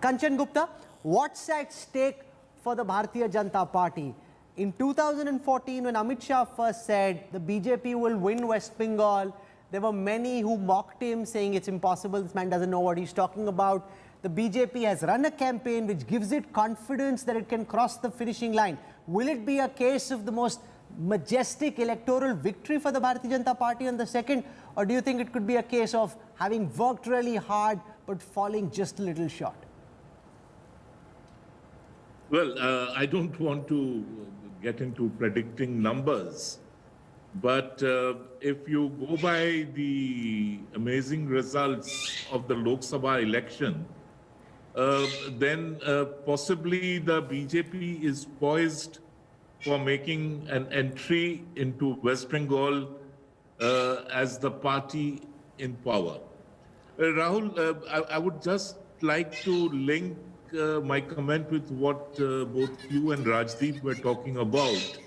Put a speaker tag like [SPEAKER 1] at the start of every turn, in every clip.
[SPEAKER 1] Kanchan Gupta, what's at stake for the Bharatiya Janata Party? In 2014, when Amit Shah first said the BJP will win West Bengal, there were many who mocked him, saying it's impossible, this man doesn't know what he's talking about. The BJP has run a campaign which gives it confidence that it can cross the finishing line. Will it be a case of the most majestic electoral victory for the Bharatiya Janata Party on the second? Or do you think it could be a case of having worked really hard but falling just a little short?
[SPEAKER 2] Well, I don't want to get into predicting numbers, but if you go by the amazing results of the Lok Sabha election, then possibly the BJP is poised for making an entry into West Bengal as the party in power. Rahul, I would just like to link my comment with what both you and Rajdeep were talking about,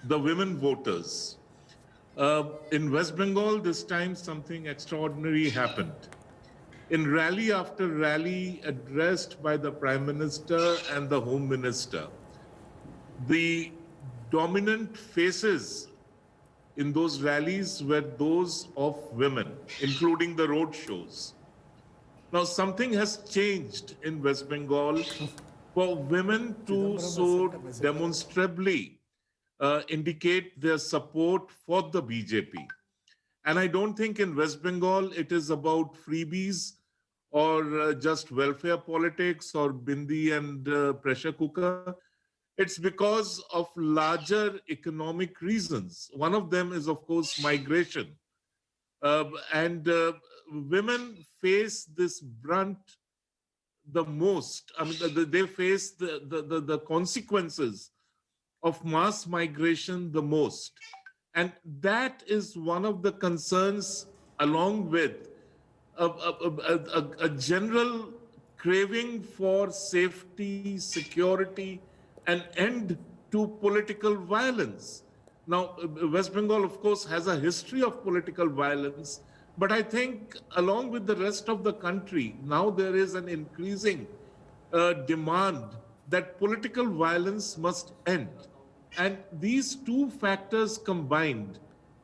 [SPEAKER 2] the women voters. In West Bengal, this time something extraordinary happened. In rally after rally addressed by the Prime Minister and the Home Minister, the dominant faces in those rallies were those of women, including the road shows. Now, something has changed in West Bengal for women to so demonstrably indicate their support for the BJP. And I don't think in West Bengal it is about freebies or just welfare politics or bindi and pressure cooker. It's because of larger economic reasons. One of them is, of course, migration. Women face this brunt the most. I mean, they face the consequences of mass migration the most. And that is one of the concerns, along with a general craving for safety, security, and end to political violence. Now, West Bengal, of course, has a history of political violence, but I think along with the rest of the country, now there is an increasing demand that political violence must end. And these two factors combined,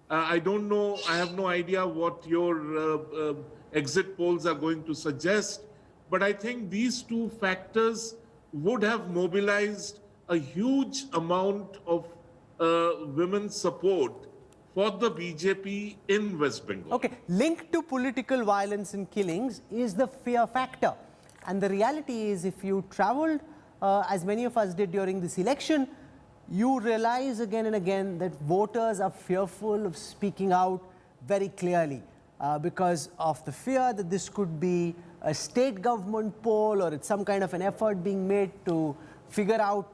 [SPEAKER 2] I don't know, I have no idea what your exit polls are going to suggest, but I think these two factors would have mobilized a huge amount of women's support for the BJP in West Bengal.
[SPEAKER 1] Okay, linked to political violence and killings is the fear factor. And the reality is, if you traveled, as many of us did during this election, you realize again and again that voters are fearful of speaking out very clearly because of the fear that this could be a state government poll or it's some kind of an effort being made to figure out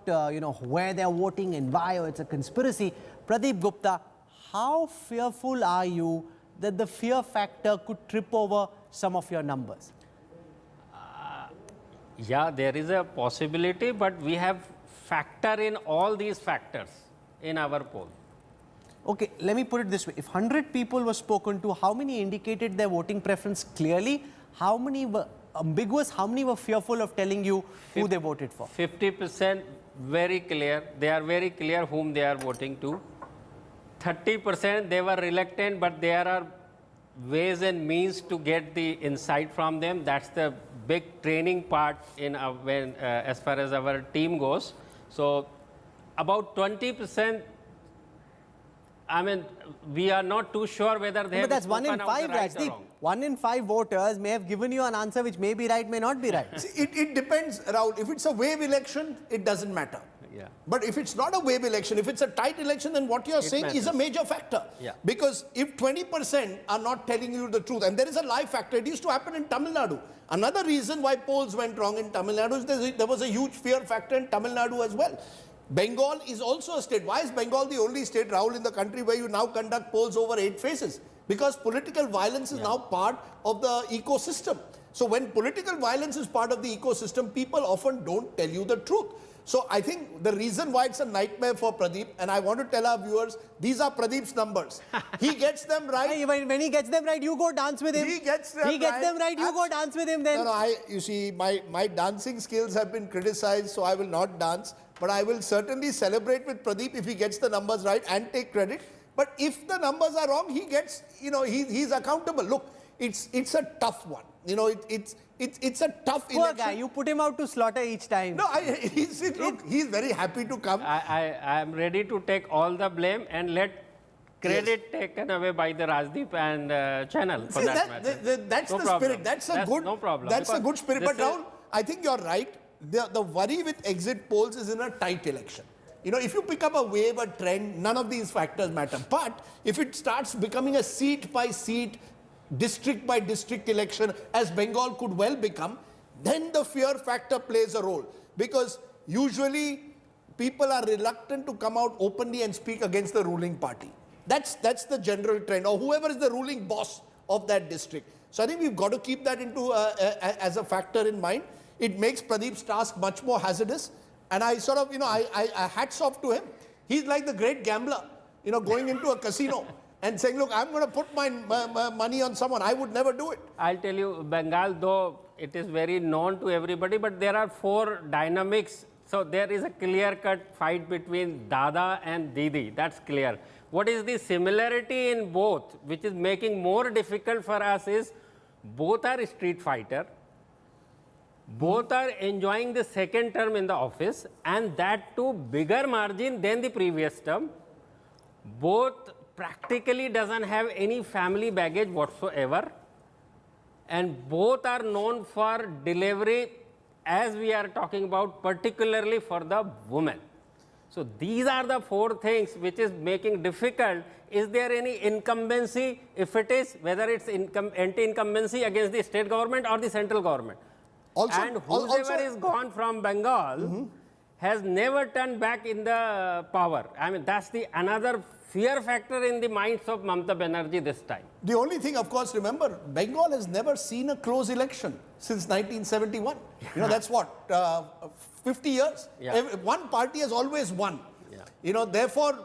[SPEAKER 1] where they're voting and why, or it's a conspiracy. Pradeep Gupta, how fearful are you that the fear factor could trip over some of your numbers?
[SPEAKER 3] Yeah, there is a possibility, but we have factor in all these factors in our poll.
[SPEAKER 1] Okay, let me put it this way. If 100 people were spoken to, how many indicated their voting preference clearly? How many were ambiguous? How many were fearful of telling you who they voted for?
[SPEAKER 3] 50% very clear. They are very clear whom they are voting to. 30% they were reluctant, but there are ways and means to get the insight from them. That's the big training part in as far as our team goes. So about 20%, I mean, we are not too sure whether they have
[SPEAKER 1] that's
[SPEAKER 3] spoken
[SPEAKER 1] 1 in 5,
[SPEAKER 3] right
[SPEAKER 1] Rajdeep.
[SPEAKER 3] or wrong.
[SPEAKER 1] 1 in 5 voters may have given you an answer which may be right, may not be right.
[SPEAKER 4] See, it depends, Rahul. If it's a wave election, it doesn't matter.
[SPEAKER 3] Yeah.
[SPEAKER 4] But if it's not a wave election, if it's a tight election, then what you're saying is a major factor.
[SPEAKER 3] Yeah.
[SPEAKER 4] Because if 20% are not telling you the truth, and there is a lie factor, it used to happen in Tamil Nadu. Another reason why polls went wrong in Tamil Nadu is there was a huge fear factor in Tamil Nadu as well. Bengal is also a state. Why is Bengal the only state, Rahul, in the country where you now conduct polls over 8 phases? Because political violence is now part of the ecosystem. So when political violence is part of the ecosystem, people often don't tell you the truth. So I think the reason why it's a nightmare for Pradeep, and I want to tell our viewers, these are Pradeep's numbers. He gets them right.
[SPEAKER 1] Hey, when he gets them right, you go dance with him.
[SPEAKER 4] He gets them
[SPEAKER 1] right, you go dance with him then.
[SPEAKER 4] No, you see, my dancing skills have been criticized, so I will not dance. But I will certainly celebrate with Pradeep if he gets the numbers right and take credit. But if the numbers are wrong, he gets, he's accountable. Look, it's a tough one. It's a tough
[SPEAKER 1] Poor
[SPEAKER 4] election.
[SPEAKER 1] guy, you put him out to slaughter each time.
[SPEAKER 4] No, he's very happy to come.
[SPEAKER 3] I am ready to take all the blame and let credit taken away by the Rajdeep and channel for
[SPEAKER 4] See,
[SPEAKER 3] that matter.
[SPEAKER 4] that's
[SPEAKER 3] No
[SPEAKER 4] the
[SPEAKER 3] problem.
[SPEAKER 4] spirit. That's
[SPEAKER 3] no problem.
[SPEAKER 4] That's a
[SPEAKER 3] Because
[SPEAKER 4] good spirit. But
[SPEAKER 3] this is-
[SPEAKER 4] Rahul, I think you're right. The worry with exit polls is in a tight election. If you pick up a wave, a trend, none of these factors matter. But if it starts becoming a seat by seat, district by district election, as Bengal could well become, then the fear factor plays a role. Because usually people are reluctant to come out openly and speak against the ruling party. That's the general trend, or whoever is the ruling boss of that district. So I think we've got to keep that into as a factor in mind. It makes Pradeep's task much more hazardous. And I sort of, I hats off to him. He's like the great gambler, going into a casino and saying, look, I'm going to put my money on someone. I would never do it.
[SPEAKER 3] I'll tell you, Bengal, though it is very known to everybody, but there are 4 dynamics. So there is a clear-cut fight between Dada and Didi. That's clear. What is the similarity in both, which is making more difficult for us, is both are street fighter. Both are enjoying the second term in the office, and that too bigger margin than the previous term. Both practically doesn't have any family baggage whatsoever, and both are known for delivery, as we are talking about, particularly for the women. So these are the 4 things which is making difficult. Is there any incumbency? If it is, whether it's anti-incumbency against the state government or the central government. And whoever is gone from Bengal has never turned back in the power. I mean, that's the another fear factor in the minds of Mamata Banerjee this time.
[SPEAKER 4] The only thing, of course, remember, Bengal has never seen a close election since 1971. That's what, 50 years?
[SPEAKER 3] Yeah.
[SPEAKER 4] One party has always won.
[SPEAKER 3] Yeah.
[SPEAKER 4] Therefore,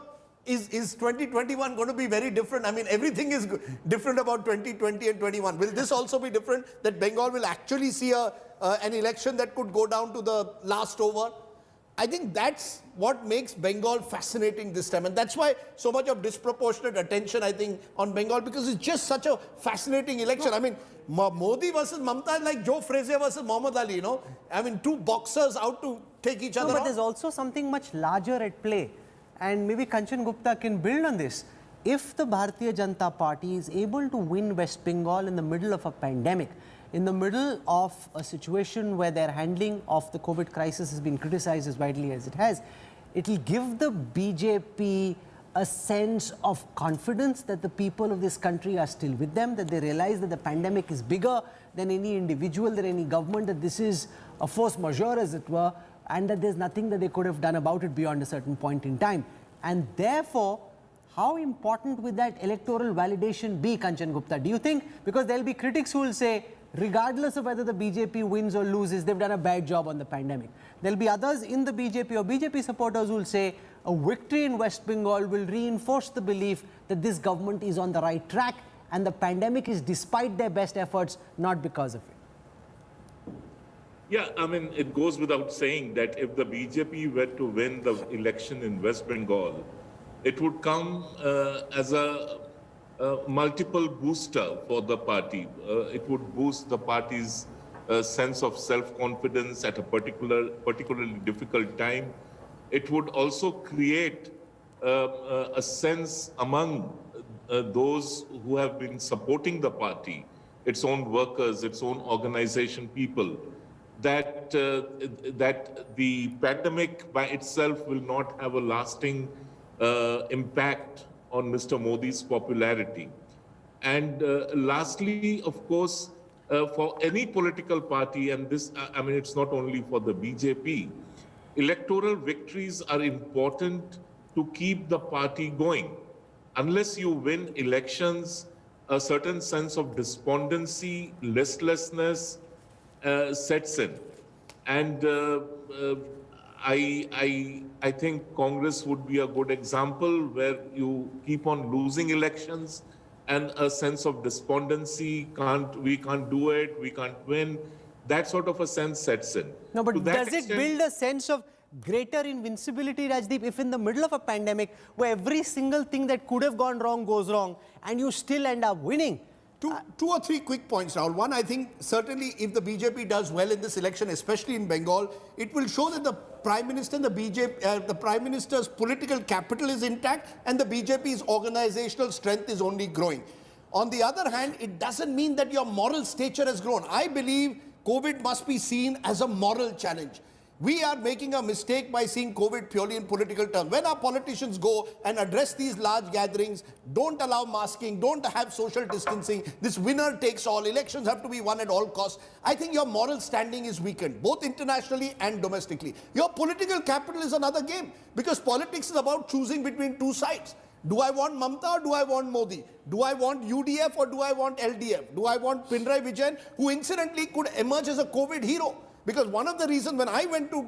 [SPEAKER 4] is 2021 going to be very different? I mean, everything is different about 2020 and 21. Will this also be different, that Bengal will actually see an election that could go down to the last over? I think that's what makes Bengal fascinating this time. And that's why so much of disproportionate attention, I think, on Bengal, because it's just such a fascinating election. I mean, Modi versus Mamata is like Joe Frazier versus Muhammad Ali, I mean, 2 boxers out to take each other
[SPEAKER 1] But
[SPEAKER 4] out.
[SPEAKER 1] there's also something much larger at play. And maybe Kanchan Gupta can build on this. If the Bharatiya Janata Party is able to win West Bengal in the middle of a pandemic, in the middle of a situation where their handling of the COVID crisis has been criticized as widely as it has, it will give the BJP a sense of confidence that the people of this country are still with them, that they realize that the pandemic is bigger than any individual, than any government, that this is a force majeure, as it were, and that there's nothing that they could have done about it beyond a certain point in time. And therefore, how important will that electoral validation be, Kanchan Gupta? Do you think? Because there'll be critics who will say, regardless of whether the BJP wins or loses, they've done a bad job on the pandemic. There'll be others in the BJP or BJP supporters who will say a victory in West Bengal will reinforce the belief that this government is on the right track and the pandemic is despite their best efforts, not because of it.
[SPEAKER 2] Yeah, I mean, it goes without saying that if the BJP were to win the election in West Bengal, it would come as a multiple booster for the party. It would boost the party's sense of self-confidence at a particularly difficult time. It would also create a sense among those who have been supporting the party, its own workers, its own organization people, that the pandemic by itself will not have a lasting impact on Mr. Modi's popularity. And lastly, of course, for any political party, and this, I mean, it's not only for the BJP, electoral victories are important to keep the party going. Unless you win elections, a certain sense of despondency, listlessness sets in. And I think Congress would be a good example where you keep on losing elections and a sense of despondency, we can't do it, we can't win. That sort of a sense sets in.
[SPEAKER 1] No, but
[SPEAKER 2] To that
[SPEAKER 1] does it
[SPEAKER 2] extent-
[SPEAKER 1] build a sense of greater invincibility, Rajdeep, if in the middle of a pandemic where every single thing that could have gone wrong goes wrong and you still end up winning?
[SPEAKER 4] Two or three quick points, Rahul. One, I think certainly if the BJP does well in this election, especially in Bengal, it will show that the Prime Minister and the Prime Minister's political capital is intact and the BJP's organizational strength is only growing. On the other hand, it doesn't mean that your moral stature has grown. I believe COVID must be seen as a moral challenge. We are making a mistake by seeing COVID purely in political terms. When our politicians go and address these large gatherings, don't allow masking, don't have social distancing, this winner takes all, elections have to be won at all costs, I think your moral standing is weakened, both internationally and domestically. Your political capital is another game, because politics is about choosing between two sides. Do I want Mamta or do I want Modi? Do I want UDF or do I want LDF? Do I want Pinarayi Vijayan, who incidentally could emerge as a COVID hero? Because one of the reasons when I went to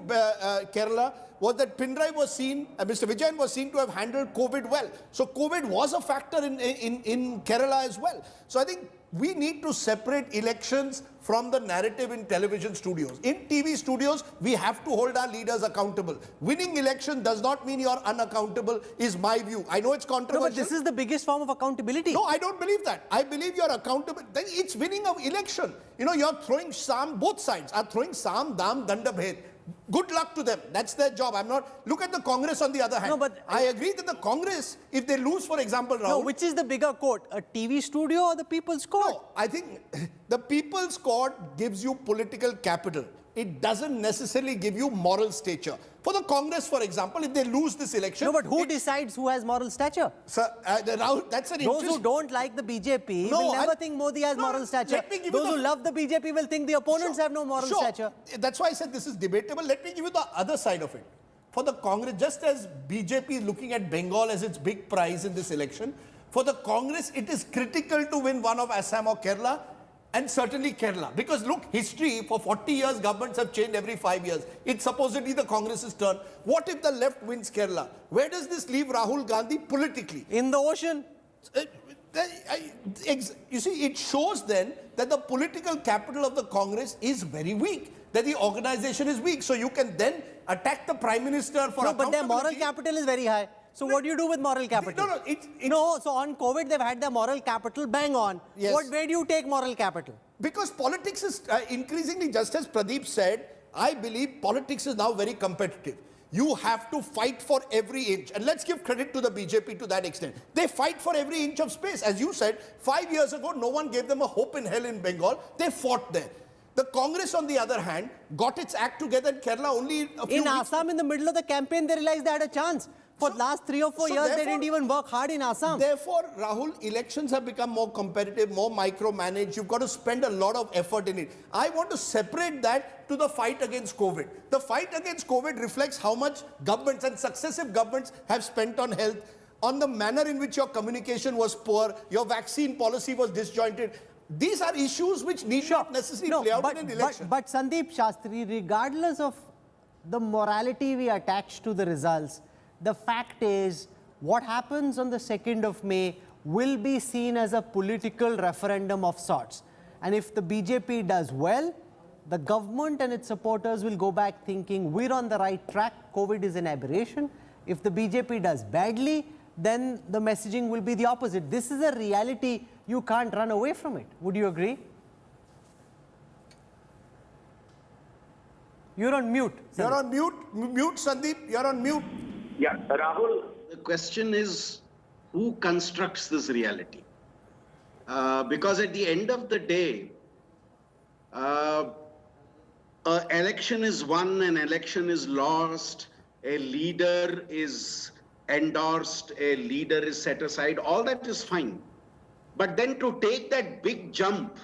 [SPEAKER 4] Kerala was that Pinarayi was seen, Mr. Vijayan was seen to have handled COVID well. So COVID was a factor in Kerala as well. So I think we need to separate elections from the narrative in television studios. In TV studios, we have to hold our leaders accountable. Winning election does not mean you're unaccountable, is my view. I know it's
[SPEAKER 1] No,
[SPEAKER 4] controversial.
[SPEAKER 1] but this is the biggest form of accountability.
[SPEAKER 4] No, I don't believe that. I believe you're accountable. Then it's winning an election. You know, you're throwing Sam, both sides are throwing Sam, Dam, Danda, Bhed. Good luck to them. That's their job. I'm not. Look at the Congress on the other hand.
[SPEAKER 1] No, but
[SPEAKER 4] I agree that the Congress, if they lose, for example, Rahul.
[SPEAKER 1] No, which is the bigger court, a TV studio or the People's Court?
[SPEAKER 4] No, I think the People's Court gives you political capital. It doesn't necessarily give you moral stature. For the Congress, for example, if they lose this election...
[SPEAKER 1] No, but who decides who has moral stature?
[SPEAKER 4] Sir, Rahul, that's an
[SPEAKER 1] Those
[SPEAKER 4] interest...
[SPEAKER 1] who don't like the BJP
[SPEAKER 4] No,
[SPEAKER 1] will never
[SPEAKER 4] I-
[SPEAKER 1] think Modi has
[SPEAKER 4] No,
[SPEAKER 1] moral stature.
[SPEAKER 4] let me give you
[SPEAKER 1] Those
[SPEAKER 4] the-
[SPEAKER 1] who love the BJP will think the opponents have no moral
[SPEAKER 4] Sure.
[SPEAKER 1] stature.
[SPEAKER 4] That's why I said this is debatable. Let me give you the other side of it. For the Congress, just as BJP is looking at Bengal as its big prize in this election, for the Congress, it is critical to win one of Assam or Kerala, and certainly Kerala. Because look, history, for 40 years, governments have changed every 5 years. It's supposedly the Congress's turn. What if the left wins Kerala? Where does this leave Rahul Gandhi politically?
[SPEAKER 1] In the ocean.
[SPEAKER 4] You see, it shows then that the political capital of the Congress is very weak, that the organization is weak. So you can then attack the Prime Minister for
[SPEAKER 1] No, but their moral
[SPEAKER 4] accountability.
[SPEAKER 1] capital is very high. So what do you do with moral capital?
[SPEAKER 4] No, it's
[SPEAKER 1] No, so on COVID, they've had their moral capital bang on.
[SPEAKER 4] Yes.
[SPEAKER 1] Where do you take moral capital?
[SPEAKER 4] because politics is increasingly, just as Pradeep said, I believe politics is now very competitive. You have to fight for every inch. And let's give credit to the BJP to that extent. They fight for every inch of space. As you said, 5 years ago, no one gave them a hope in hell in Bengal. They fought there. The Congress, on the other hand, got its act together in Kerala only a few
[SPEAKER 1] In
[SPEAKER 4] weeks.
[SPEAKER 1] Assam, in the middle of the campaign, they realized they had a chance. For the last 3 or 4
[SPEAKER 4] so
[SPEAKER 1] years, they
[SPEAKER 4] therefore-
[SPEAKER 1] didn't even work hard in Assam.
[SPEAKER 4] Therefore, Rahul, elections have become more competitive, more micromanaged. You've got to spend a lot of effort in it. I want to separate that to the fight against COVID. The fight against COVID reflects how much governments and successive governments have spent on health, on the manner in which your communication was poor, your vaccine policy was disjointed. These are issues which need not necessarily play out in an election.
[SPEAKER 1] But Sandeep Shastri, regardless of the morality we attach to the results, the fact is what happens on the 2nd of May will be seen as a political referendum of sorts. And if the BJP does well, the government and its supporters will go back thinking we're on the right track, COVID is an aberration. If the BJP does badly, then the messaging will be the opposite. This is a reality, you can't run away from it. Would you agree? You're on mute.
[SPEAKER 4] You're
[SPEAKER 1] Sandeep.
[SPEAKER 4] on mute. Mute, Sandeep. You're on mute.
[SPEAKER 5] Yeah, Rahul, the question is who constructs this reality? Because at the end of the day, an election is won, an election is lost, a leader is endorsed, a leader is set aside, all that is fine. But then to take that big jump,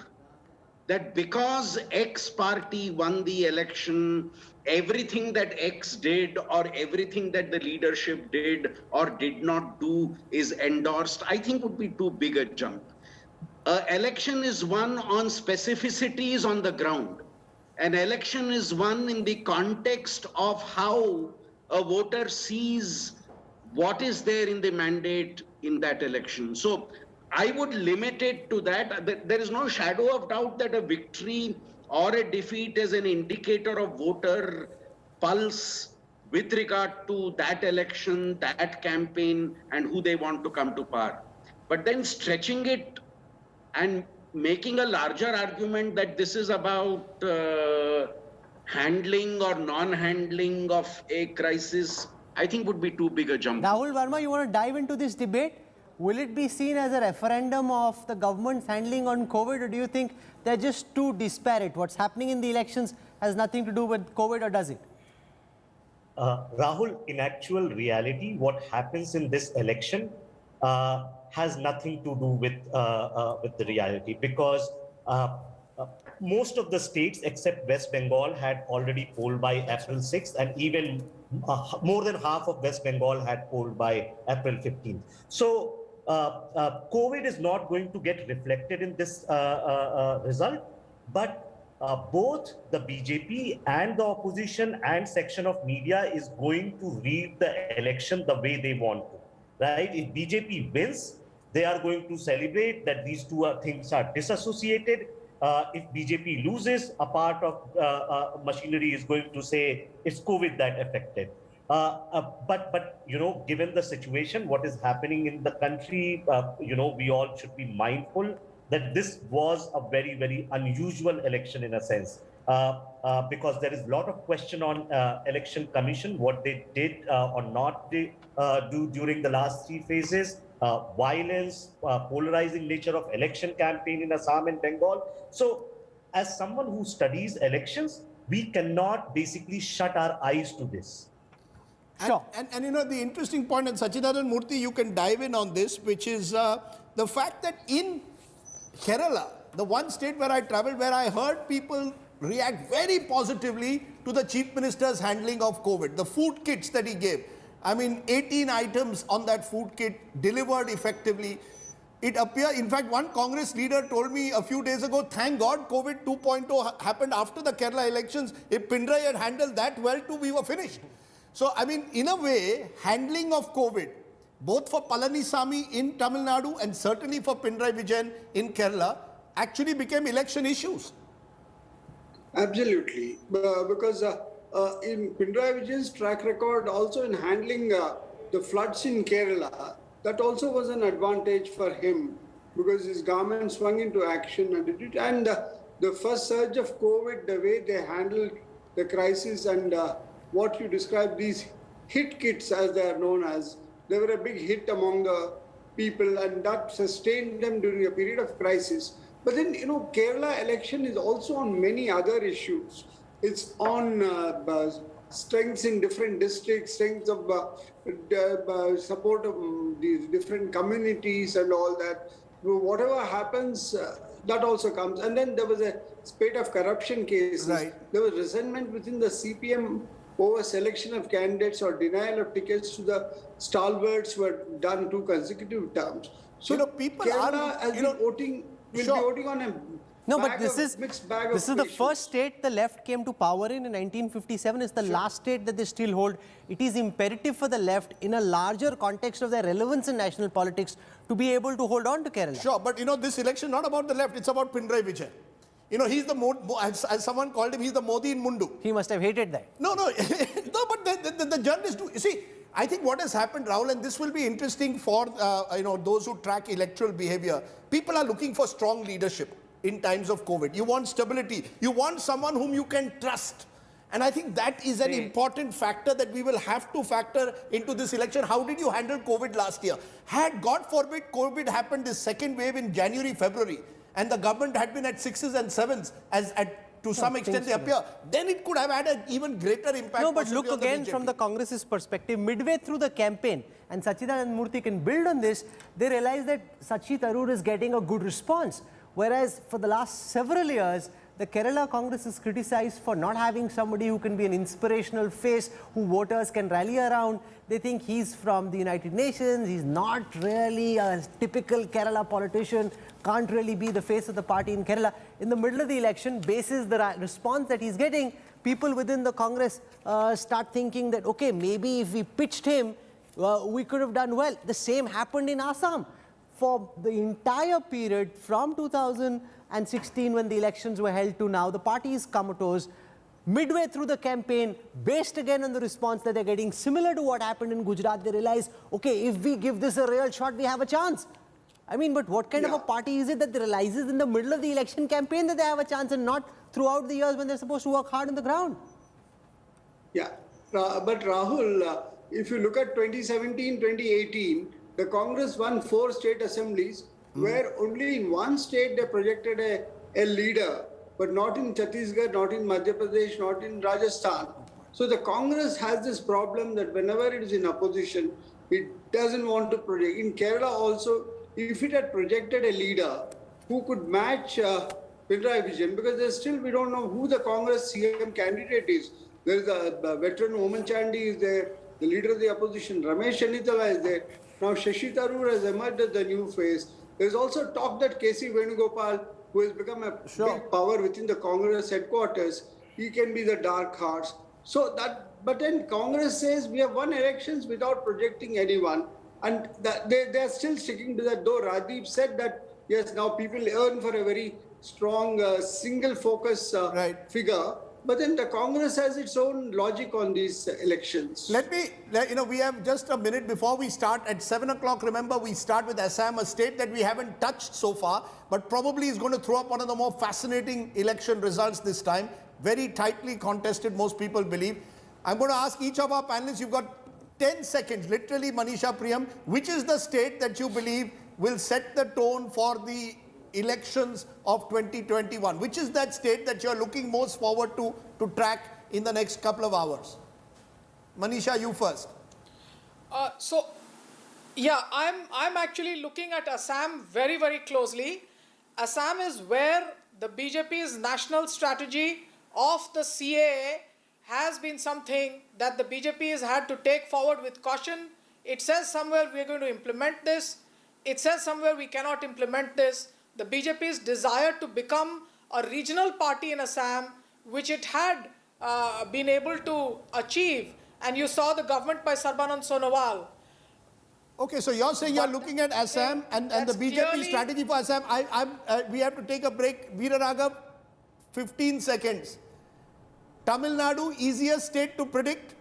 [SPEAKER 5] that because X party won the election, everything that X did or everything that the leadership did or did not do is endorsed, I think would be too big a jump. Election is won on specificities on the ground. An election is won in the context of how a voter sees what is there in the mandate in that election. So I would limit it to that. There is no shadow of doubt that a victory or a defeat is an indicator of voter pulse with regard to that election, that campaign, and who they want to come to power. But then stretching it and making a larger argument that this is about handling or non-handling of a crisis, I think would be too big a jump.
[SPEAKER 1] Rahul Verma, you want to dive into this debate? Will it be seen as a referendum of the government's handling on COVID, or do you think they're just too disparate? What's happening in the elections has nothing to do with COVID, or does it?
[SPEAKER 6] Rahul, in actual reality, what happens in this election has nothing to do with the reality, because most of the states except West Bengal had already polled by April 6th, and even more than half of West Bengal had polled by April 15th. So COVID is not going to get reflected in this result, but both the BJP and the opposition and section of media is going to read the election the way they want to, right? If BJP wins, they are going to celebrate that these two things are disassociated. If BJP loses, a part of machinery is going to say it's COVID that affected. But you know, given the situation, what is happening in the country, you know, we all should be mindful that this was a very, very unusual election in a sense, because there is a lot of question on election commission, what they did or not do during the last three phases, violence, polarizing nature of election campaign in Assam and Bengal. So as someone who studies elections, we cannot basically shut our eyes to this.
[SPEAKER 1] Sure.
[SPEAKER 4] And you know, the interesting point, and Sachidanand Murthy, you can dive in on this, which is the fact that in Kerala, the one state where I traveled, where I heard people react very positively to the Chief Minister's handling of COVID, the food kits that he gave. I mean, 18 items on that food kit delivered effectively. It appears, in fact, one Congress leader told me a few days ago, thank God COVID 2.0 happened after the Kerala elections. If Pinarayi had handled that well too, we were finished. So, I mean, in a way, handling of COVID, both for Palanisamy in Tamil Nadu and certainly for Pinarayi Vijayan in Kerala, actually became election issues.
[SPEAKER 7] Absolutely, because in Pinarayi Vijayan's track record, also in handling the floods in Kerala, that also was an advantage for him, because his government swung into action and did it. And the first surge of COVID, the way they handled the crisis and what you described, these hit kits as they are known as, they were a big hit among the people, and that sustained them during a period of crisis. But then, you know, Kerala election is also on many other issues. It's on strengths in different districts, strengths of support of these different communities and all that. Whatever happens, that also comes. And then there was a spate of corruption cases.
[SPEAKER 4] Right.
[SPEAKER 7] There was resentment within the CPM over selection of candidates or denial of tickets to the stalwarts who were done 2 consecutive terms. So,
[SPEAKER 4] You know, people
[SPEAKER 7] Kerala,
[SPEAKER 4] are,
[SPEAKER 7] as
[SPEAKER 4] you know,
[SPEAKER 7] voting, will
[SPEAKER 4] sure.
[SPEAKER 7] be voting on a
[SPEAKER 1] No, but
[SPEAKER 7] bag
[SPEAKER 1] this
[SPEAKER 7] of-
[SPEAKER 1] is
[SPEAKER 7] mixed bag
[SPEAKER 1] this
[SPEAKER 7] of
[SPEAKER 1] is the
[SPEAKER 7] issues.
[SPEAKER 1] first state the left came to power in 1957. It's the last state that they still hold. It is imperative for the left, in a larger context of their relevance in national politics, to be able to hold on to Kerala.
[SPEAKER 4] Sure, but you know, this election not about the left, it's about Pinarayi Vijayan. You know, he's the, as someone called him, he's the Modi in Mundu.
[SPEAKER 1] He must have hated that.
[SPEAKER 4] No, no, no, but the journalists do. You see, I think what has happened, Rahul, and this will be interesting for, you know, those who track electoral behavior. People are looking for strong leadership in times of COVID. You want stability. You want someone whom you can trust. And I think that is an important factor that we will have to factor into this election. How did you handle COVID last year? Had, God forbid, COVID happened this second wave in January, February, and the government had been at 6s and 7s, as to some extent they appear, then it could have had an even greater impact.
[SPEAKER 1] No, but
[SPEAKER 4] possibly
[SPEAKER 1] look
[SPEAKER 4] on the
[SPEAKER 1] again
[SPEAKER 4] BJP.
[SPEAKER 1] from the Congress's perspective, midway through the campaign, and Sachidanand Murthy can build on this, they realize that Sachi Tharoor is getting a good response. Whereas for the last several years, the Kerala Congress is criticized for not having somebody who can be an inspirational face, who voters can rally around. They think he's from the United Nations, he's not really a typical Kerala politician, can't really be the face of the party in Kerala. In the middle of the election, basis the response that he's getting, people within the Congress start thinking that, okay, maybe if we pitched him, we could have done well. The same happened in Assam. For the entire period from 2016 when the elections were held to now, the party is comatose. Midway through the campaign, based again on the response that they're getting, similar to what happened in Gujarat, they realize, okay, if we give this a real shot, we have a chance. I mean, but what kind of a party is it that realizes in the middle of the election campaign that they have a chance and not throughout the years when they're supposed to work hard on the ground?
[SPEAKER 7] Yeah, but Rahul, if you look at 2017, 2018, the Congress won 4 state assemblies where only in one state they projected a leader, but not in Chhattisgarh, not in Madhya Pradesh, not in Rajasthan. So the Congress has this problem that whenever it is in opposition, it doesn't want to project. In Kerala also, if it had projected a leader who could match Pinarayi Vijayan, because we don't know who the Congress CM candidate is. There is a veteran Oman Chandy is there, the leader of the opposition, Ramesh Chennithala is there. Now Shashi Tharoor has emerged as the new face. There's also talk that K.C. Venugopal, who has become a big power within the Congress headquarters, he can be the dark horse. So that, but then Congress says we have won elections without projecting anyone, and they are still sticking to that. Though Radeep said that yes, now people earn for a very strong single focus figure. But then the Congress has its own logic on these elections.
[SPEAKER 4] We have just a minute before we start. At 7 o'clock, remember, we start with Assam, a state that we haven't touched so far, but probably is going to throw up one of the more fascinating election results this time. Very tightly contested, most people believe. I'm going to ask each of our panelists, you've got 10 seconds, literally, Manisha Priyam, which is the state that you believe will set the tone for the elections of 2021? Which is that state that you're looking most forward to track in the next couple of hours? Manisha, you first.
[SPEAKER 8] I'm actually looking at Assam very, very closely. Assam is where the BJP's national strategy of the CAA has been something that the BJP has had to take forward with caution. It says somewhere we are going to implement this. It says somewhere we cannot implement this. The BJP's desire to become a regional party in Assam, which it had been able to achieve, and you saw the government by Sarbanand Sonowal.
[SPEAKER 4] Okay, so you're saying you're looking at Assam and the BJP strategy for Assam. We have to take a break. Veera Raghav, 15 seconds. Tamil Nadu, easiest state to predict?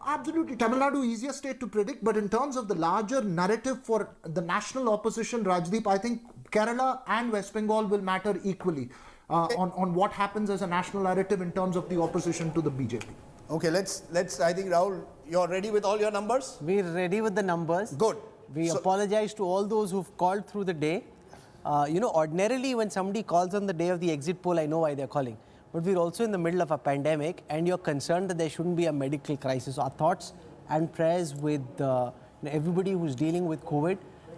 [SPEAKER 9] Absolutely, Tamil Nadu easiest state to predict, but in terms of the larger narrative for the national opposition, Rajdeep, I think Kerala and West Bengal will matter equally on what happens as a national narrative in terms of the opposition to the BJP.
[SPEAKER 4] Okay, let's. I think Rahul, you're ready with all your numbers?
[SPEAKER 1] We're ready with the numbers.
[SPEAKER 4] Good.
[SPEAKER 1] We apologize to all those who've called through the day. Ordinarily when somebody calls on the day of the exit poll, I know why they're calling. But we're also in the middle of a pandemic, and you're concerned that there shouldn't be a medical crisis. Our thoughts and prayers with everybody who's dealing with COVID.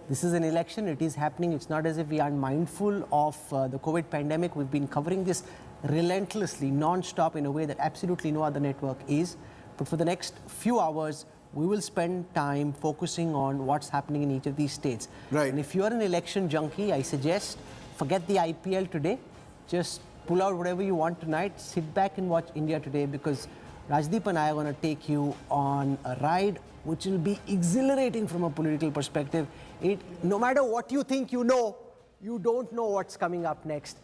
[SPEAKER 1] This is an election. It is happening. It's not as if we aren't mindful of the COVID pandemic. We've been covering this relentlessly, non-stop, in a way that absolutely no other network is. But for the next few hours, we will spend time focusing on what's happening in each of these states.
[SPEAKER 4] Right.
[SPEAKER 1] And if you're an election junkie, I suggest forget the IPL today. Just pull out whatever you want tonight, sit back and watch India Today, because Rajdeep and I are going to take you on a ride which will be exhilarating from a political perspective. No matter what you think you know, you don't know what's coming up next.